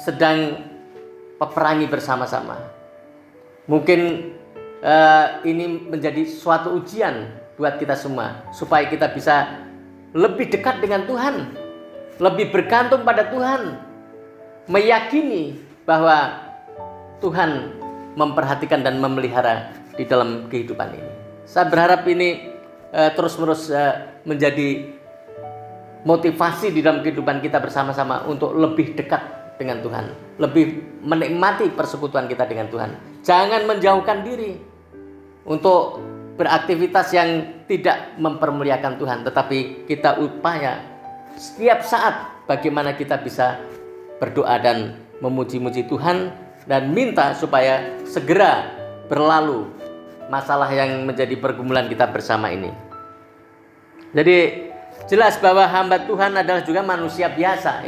sedang peperangi bersama-sama. Mungkin ini menjadi suatu ujian buat kita semua supaya kita bisa lebih dekat dengan Tuhan, lebih bergantung pada Tuhan, meyakini bahwa Tuhan memperhatikan dan memelihara di dalam kehidupan ini. Saya berharap ini terus-menerus menjadi motivasi di dalam kehidupan kita bersama-sama untuk lebih dekat dengan Tuhan, lebih menikmati persekutuan kita dengan Tuhan. Jangan menjauhkan diri untuk beraktivitas yang tidak mempermuliakan Tuhan, tetapi kita upaya setiap saat bagaimana kita bisa berdoa dan memuji-muji Tuhan dan minta supaya segera berlalu masalah yang menjadi pergumulan kita bersama ini. Jadi jelas bahwa hamba Tuhan adalah juga manusia biasa,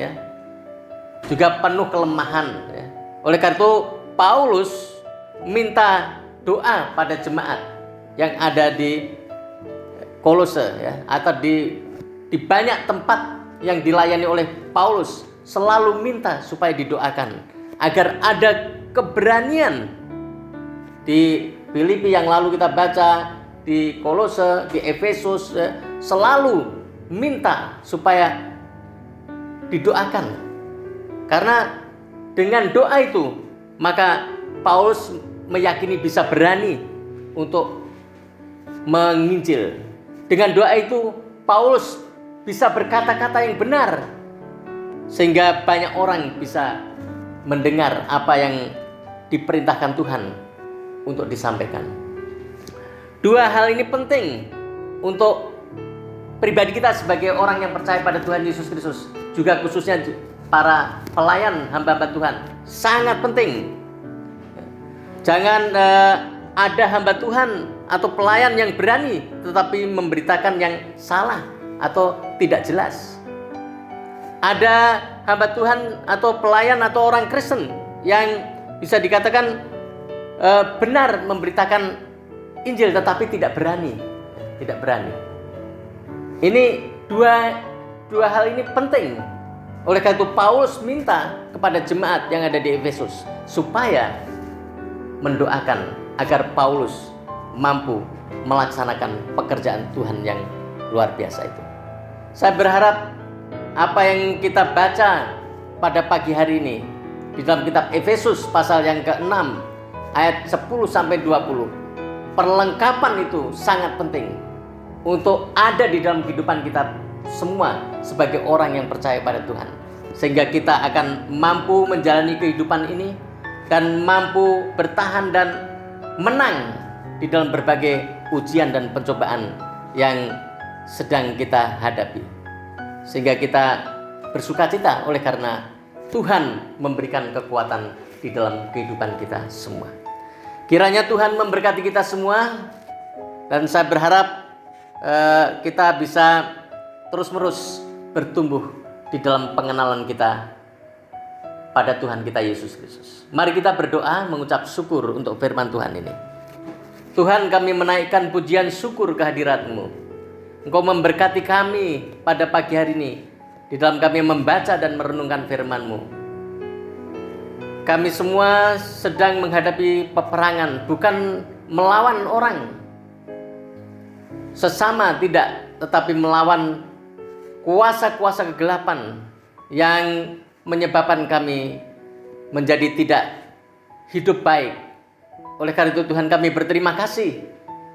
juga penuh kelemahan. Oleh karena itu Paulus minta doa pada jemaat yang ada di Kolose, atau di banyak tempat yang dilayani oleh Paulus, selalu minta supaya didoakan agar ada keberanian. Di Filipi yang lalu kita baca, di Kolose, di Efesus, selalu minta supaya didoakan. Karena dengan doa itu maka Paulus meyakini bisa berani untuk menginjil. Dengan doa itu Paulus bisa berkata-kata yang benar sehingga banyak orang bisa mendengar apa yang diperintahkan Tuhan untuk disampaikan. Dua hal ini penting untuk pribadi kita sebagai orang yang percaya pada Tuhan Yesus Kristus, juga khususnya para pelayan hamba-hamba Tuhan, sangat penting. Jangan ada hamba Tuhan atau pelayan yang berani tetapi memberitakan yang salah atau tidak jelas. Ada hamba Tuhan atau pelayan atau orang Kristen yang bisa dikatakan benar memberitakan Injil tetapi tidak berani. Ini dua hal ini penting. Oleh karena itu Paulus minta kepada jemaat yang ada di Efesus supaya mendoakan agar Paulus mampu melaksanakan pekerjaan Tuhan yang luar biasa itu. Saya berharap apa yang kita baca pada pagi hari ini di dalam kitab Efesus pasal yang ke-6 ayat 10 sampai 20. Perlengkapan itu sangat penting untuk ada di dalam kehidupan kita semua sebagai orang yang percaya pada Tuhan, sehingga kita akan mampu menjalani kehidupan ini dan mampu bertahan dan menang di dalam berbagai ujian dan pencobaan yang sedang kita hadapi, sehingga kita bersukacita oleh karena Tuhan memberikan kekuatan di dalam kehidupan kita semua. Kiranya Tuhan memberkati kita semua, dan saya berharap kita bisa terus-menerus bertumbuh di dalam pengenalan kita pada Tuhan kita Yesus Kristus. Mari kita berdoa mengucap syukur untuk firman Tuhan ini. Tuhan, kami menaikkan pujian syukur kehadirat-Mu. Engkau memberkati kami pada pagi hari ini di dalam kami membaca dan merenungkan firman-Mu. Kami semua sedang menghadapi peperangan, bukan melawan orang sesama, tidak, tetapi melawan kuasa-kuasa kegelapan yang menyebabkan kami menjadi tidak hidup baik. Oleh karena itu Tuhan, kami berterima kasih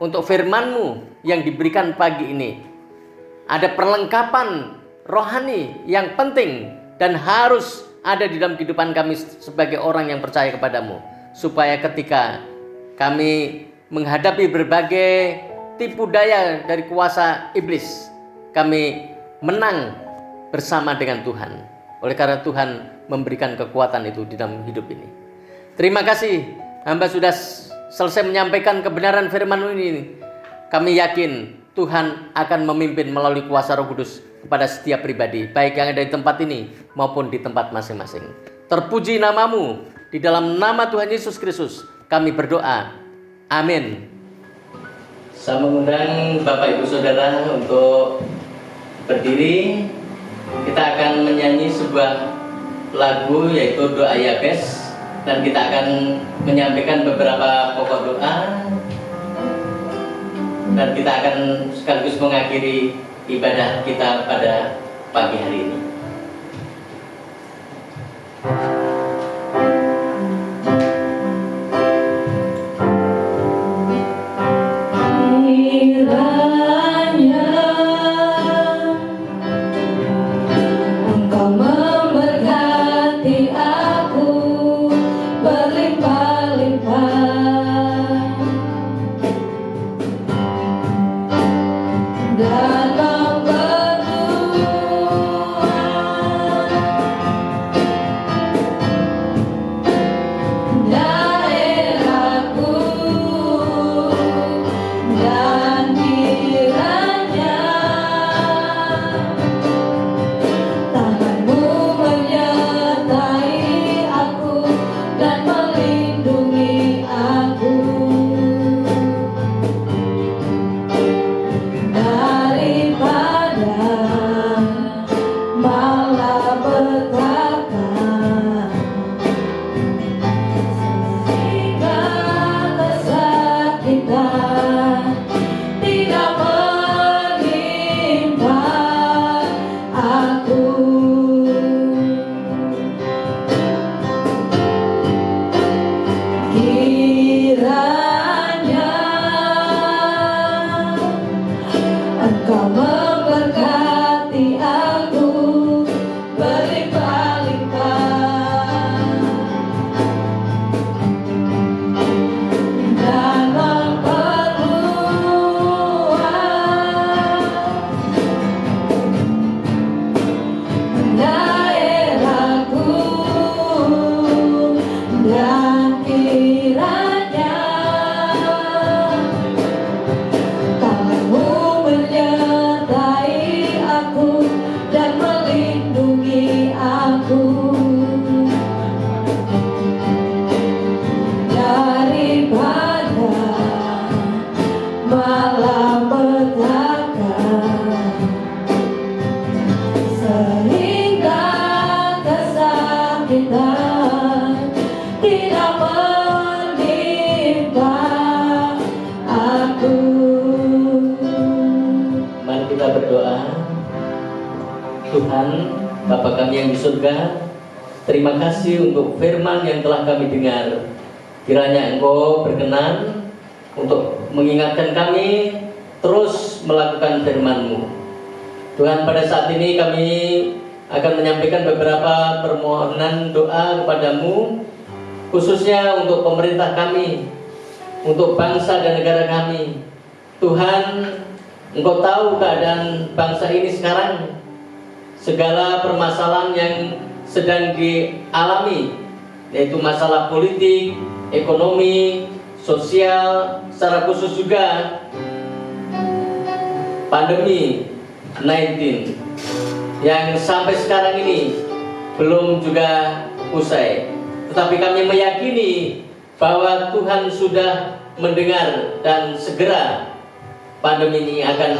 untuk firman-Mu yang diberikan pagi ini. Ada perlengkapan rohani yang penting dan harus ada di dalam kehidupan kami sebagai orang yang percaya kepadamu, supaya ketika kami menghadapi berbagai tipu daya dari kuasa iblis, kami menang bersama dengan Tuhan. Oleh karena Tuhan memberikan kekuatan itu di dalam hidup ini. Terima kasih, hamba sudah selesai menyampaikan kebenaran firman-Mu ini. Kami yakin Tuhan akan memimpin melalui kuasa Roh Kudus kepada setiap pribadi, baik yang ada di tempat ini maupun di tempat masing-masing. Terpuji nama-Mu, di dalam nama Tuhan Yesus Kristus kami berdoa. Amin. Saya mengundang Bapak Ibu Saudara untuk berdiri. Kita akan menyanyi sebuah lagu yaitu doa Yabes, dan kita akan menyampaikan beberapa pokok doa, dan kita akan sekaligus mengakhiri ibadah kita pada pagi hari ini. Tangan-Mu menyertai malapetaka, sehingga kesakitan tidak menimpa aku. Mari kita berdoa. Tuhan, Bapa kami yang di surga, terima kasih untuk firman yang telah kami dengar. Kiranya Engkau berkenan untuk mengingatkan kami terus melakukan firman-Mu. Tuhan, pada saat ini kami akan menyampaikan beberapa permohonan doa kepadamu, khususnya untuk pemerintah kami, untuk bangsa dan negara kami. Tuhan, Engkau tahu keadaan bangsa ini sekarang, segala permasalahan yang sedang dialami, yaitu masalah politik, ekonomi, sosial, secara khusus juga pandemi 19 yang sampai sekarang ini belum juga usai. Tetapi kami meyakini bahwa Tuhan sudah mendengar dan segera pandemi ini akan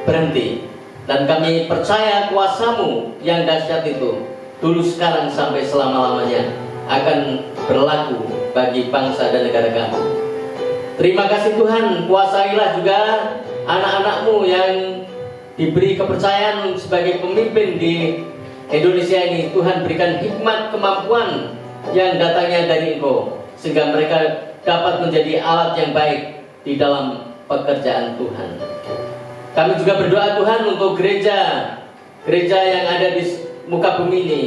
berhenti. Dan kami percaya kuasa-Mu yang dahsyat itu dulu, sekarang, sampai selama-lamanya akan berlaku bagi bangsa dan negara kami. Terima kasih Tuhan, kuasailah juga anak-anak-Mu yang diberi kepercayaan sebagai pemimpin di Indonesia ini. Tuhan, berikan hikmat, kemampuan yang datangnya dari Engkau, sehingga mereka dapat menjadi alat yang baik di dalam pekerjaan Tuhan. Kami juga berdoa Tuhan untuk gereja yang ada di muka bumi ini.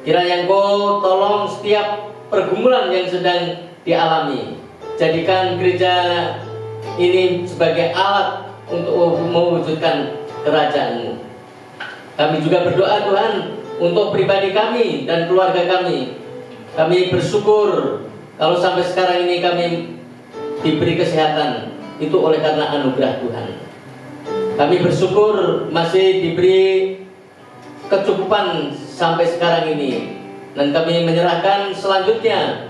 Kiranya Engkau tolong setiap pergumulan yang sedang dialami. Jadikan gereja ini sebagai alat untuk mewujudkan kerajaan-Mu. Kami juga berdoa Tuhan untuk pribadi kami dan keluarga kami. Kami bersyukur kalau sampai sekarang ini kami diberi kesehatan, itu oleh karena anugerah Tuhan. Kami bersyukur masih diberi kecukupan sampai sekarang ini. Dan kami menyerahkan selanjutnya,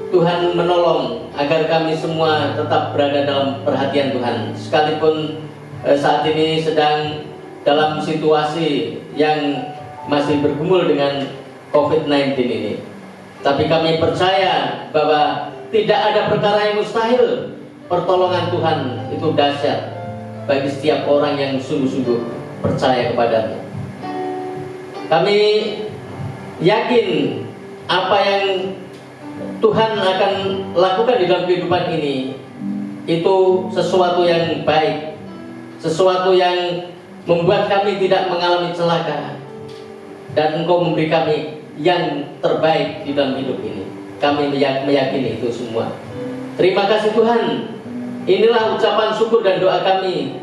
Tuhan menolong agar kami semua tetap berada dalam perhatian Tuhan. Sekalipun saat ini sedang dalam situasi yang masih bergumul dengan COVID-19 ini. Tapi kami percaya bahwa tidak ada perkara yang mustahil. Pertolongan Tuhan itu dahsyat bagi setiap orang yang sungguh-sungguh percaya kepada-Mu. Kami yakin apa yang Tuhan akan lakukan di dalam kehidupan ini itu sesuatu yang baik, sesuatu yang membuat kami tidak mengalami celaka, dan Engkau memberi kami yang terbaik di dalam hidup ini. Kami meyakini itu semua. Terima kasih Tuhan. Inilah ucapan syukur dan doa kami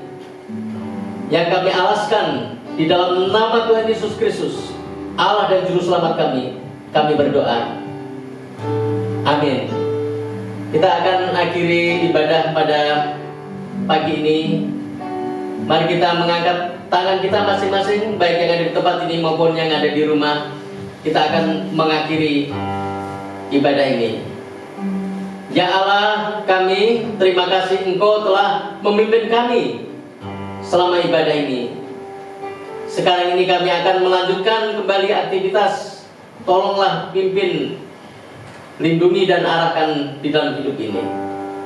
yang kami alaskan di dalam nama Tuhan Yesus Kristus, Allah dan Juru Selamat kami. Kami berdoa. Amin. Kita akan akhiri ibadah pada pagi ini. Mari kita mengangkat tangan kita masing-masing, baik yang ada di tempat ini maupun yang ada di rumah. Kita akan mengakhiri ibadah ini. Ya Allah kami, terima kasih Engkau telah memimpin kami selama ibadah ini. Sekarang ini kami akan melanjutkan kembali aktivitas. Tolonglah pimpin, lindungi dan arahkan di dalam hidup ini.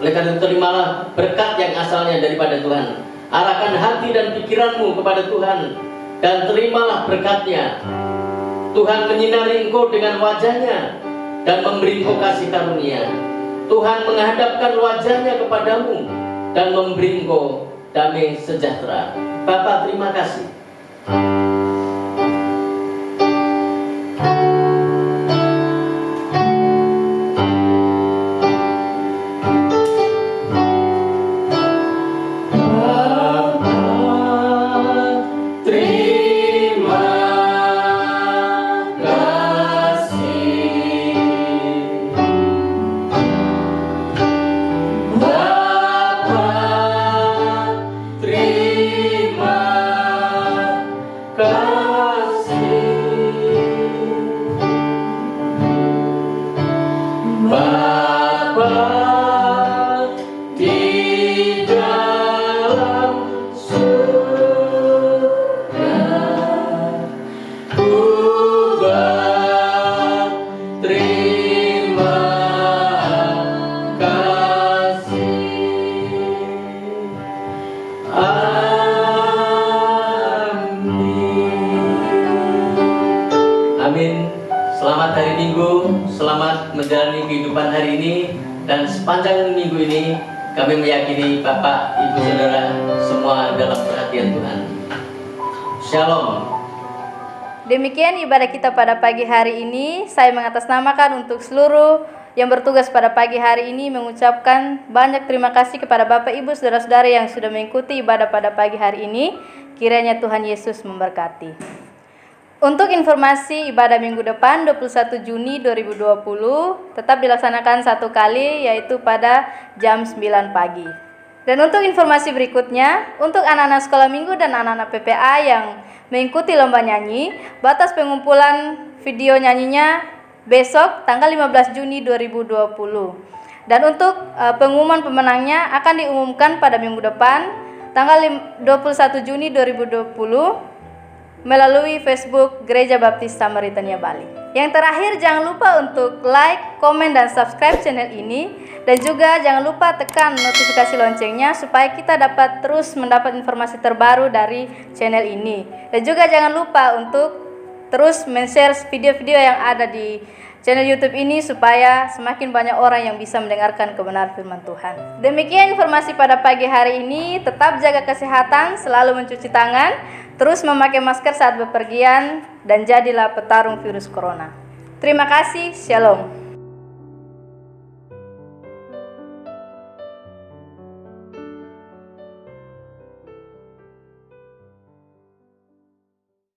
Oleh karena itu terimalah berkat yang asalnya daripada Tuhan. Arahkan hati dan pikiranmu kepada Tuhan, dan terimalah berkatnya. Tuhan menyinari engkau dengan wajahnya dan memberi engkau kasih karunia. Tuhan menghadapkan wajahnya kepadamu dan memberi engkau damai sejahtera. Bapa, terima kasih. menjalani kehidupan hari ini dan sepanjang minggu ini kami meyakini Bapak, Ibu, Saudara semua dalam perhatian Tuhan. Shalom. Demikian ibadah kita pada pagi hari ini. Saya mengatasnamakan untuk seluruh yang bertugas pada pagi hari ini mengucapkan banyak terima kasih kepada Bapak, Ibu, Saudara-saudara yang sudah mengikuti ibadah pada pagi hari ini. Kiranya Tuhan Yesus memberkati. Untuk informasi ibadah minggu depan 21 Juni 2020 tetap dilaksanakan satu kali, yaitu pada jam 9 pagi. Dan untuk informasi berikutnya, untuk anak-anak sekolah minggu dan anak-anak PPA yang mengikuti lomba nyanyi, batas pengumpulan video nyanyinya besok tanggal 15 Juni 2020. Dan untuk pengumuman pemenangnya akan diumumkan pada minggu depan tanggal 21 Juni 2020 melalui Facebook Gereja Baptis Samaritania Bali. Yang terakhir, jangan lupa untuk like, komen, dan subscribe channel ini. Dan juga jangan lupa tekan notifikasi loncengnya supaya kita dapat terus mendapat informasi terbaru dari channel ini. Dan juga jangan lupa untuk terus men-share video-video yang ada di channel YouTube ini supaya semakin banyak orang yang bisa mendengarkan kebenaran firman Tuhan. Demikian informasi pada pagi hari ini. Tetap jaga kesehatan, selalu mencuci tangan, terus memakai masker saat bepergian, dan jadilah petarung virus corona. Terima kasih, shalom.